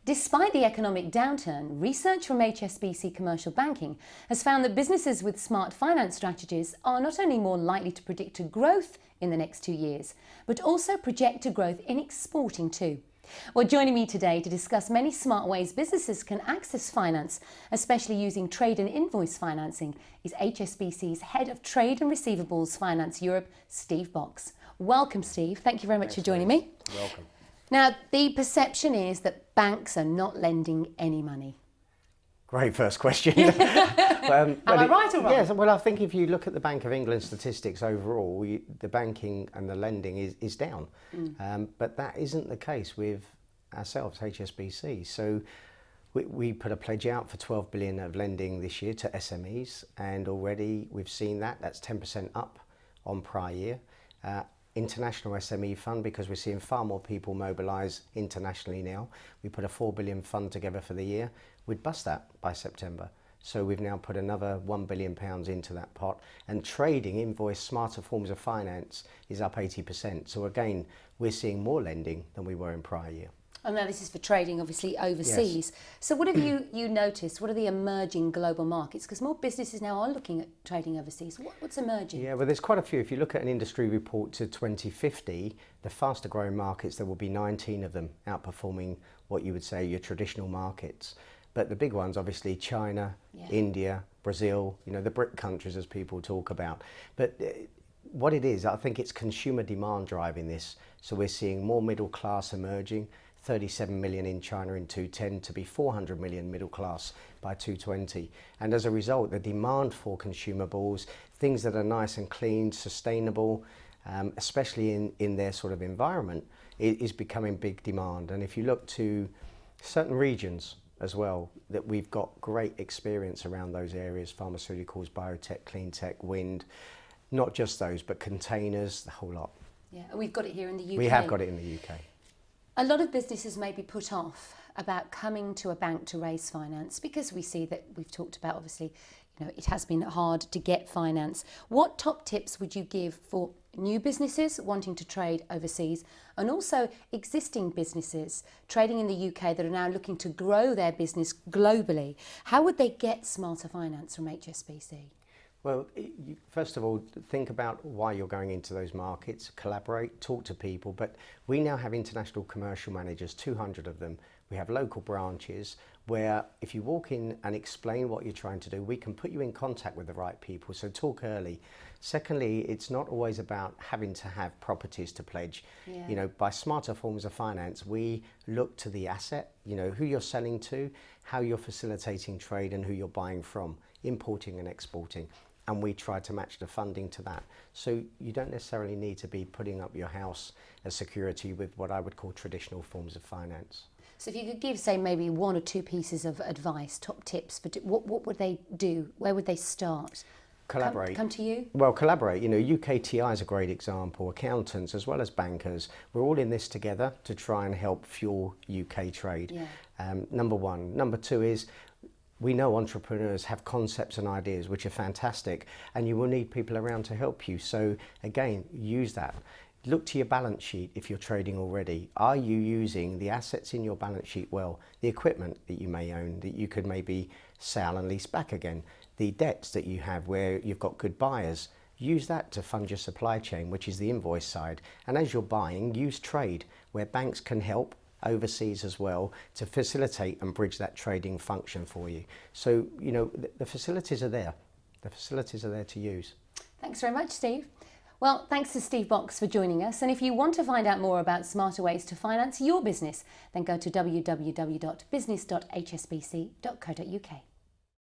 Despite the economic downturn, research from HSBC Commercial Banking has found that businesses with smart finance strategies are not only more likely to predict a growth in the next 2 years, but also project a growth in exporting too. Well, joining me today to discuss many smart ways businesses can access finance, especially using trade and invoice financing, is HSBC's Head of Trade and Receivables Finance Europe, Steve Box. Welcome, Steve. Thank you very much for joining me. Welcome. Now, the perception is that banks are not lending any money. Great first question. Am I right or wrong? Yes, well, I think if you look at the Bank of England statistics overall, the banking and the lending is down. But that isn't the case with ourselves, HSBC. So we put a pledge out for 12 billion of lending this year to SMEs, and already we've seen that's 10% up on prior year. International SME fund, because we're seeing far more people mobilise internationally now. We put a 4 billion fund together for the year. We'd bust that by September. So we've now put another £1 billion into that pot, and trading, invoice, smarter forms of finance is up 80%. So again, we're seeing more lending than we were in prior year. And now this is for trading, obviously, overseas. Yes. So what have you noticed? What are the emerging global markets? Because more businesses now are looking at trading overseas. What's emerging? Yeah, well, there's quite a few. If you look at an industry report to 2050, the faster growing markets, there will be 19 of them outperforming what you would say your traditional markets. But the big ones, obviously, China, India, Brazil, the BRIC countries, as people talk about. But what it is, I think it's consumer demand driving this. So we're seeing more middle class emerging. 37 million in China in 2010 to be 400 million middle class by 2020. And as a result, the demand for consumables, things that are nice and clean, sustainable, especially in their sort of environment, is becoming big demand. And if you look to certain regions as well, that we've got great experience around those areas, pharmaceuticals, biotech, clean tech, wind, not just those, but containers, the whole lot. Yeah, and we've got it here in the UK. We have got it in the UK. A lot of businesses may be put off about coming to a bank to raise finance because we see that we've talked about, obviously, it has been hard to get finance. What top tips would you give for new businesses wanting to trade overseas, and also existing businesses trading in the UK that are now looking to grow their business globally? How would they get smarter finance from HSBC? Well, first of all, think about why you're going into those markets, collaborate, talk to people. But we now have international commercial managers, 200 of them. We have local branches where if you walk in and explain what you're trying to do, we can put you in contact with the right people. So talk early. Secondly, it's not always about having to have properties to pledge. Yeah. By smarter forms of finance, we look to the asset, who you're selling to, how you're facilitating trade, and who you're buying from, importing and exporting. And we try to match the funding to that. So you don't necessarily need to be putting up your house as security with what I would call traditional forms of finance. So if you could give, say, maybe one or two pieces of advice, top tips, for what would they do? Where would they start? Collaborate. Come to you? Well, collaborate. UKTI is a great example. Accountants as well as bankers. We're all in this together to try and help fuel UK trade. Yeah. Number one. Number two is, we know entrepreneurs have concepts and ideas which are fantastic, and you will need people around to help you. So again, use that. Look to your balance sheet if you're trading already. Are you using the assets in your balance sheet well? The equipment that you may own that you could maybe sell and lease back again. The debts that you have where you've got good buyers. Use that to fund your supply chain, which is the invoice side. And as you're buying, use trade where banks can help overseas as well to facilitate and bridge that trading function for you. So, the facilities are there. The facilities are there to use. Thanks very much, Steve. Well, thanks to Steve Box for joining us. And if you want to find out more about smarter ways to finance your business, then go to www.business.hsbc.co.uk.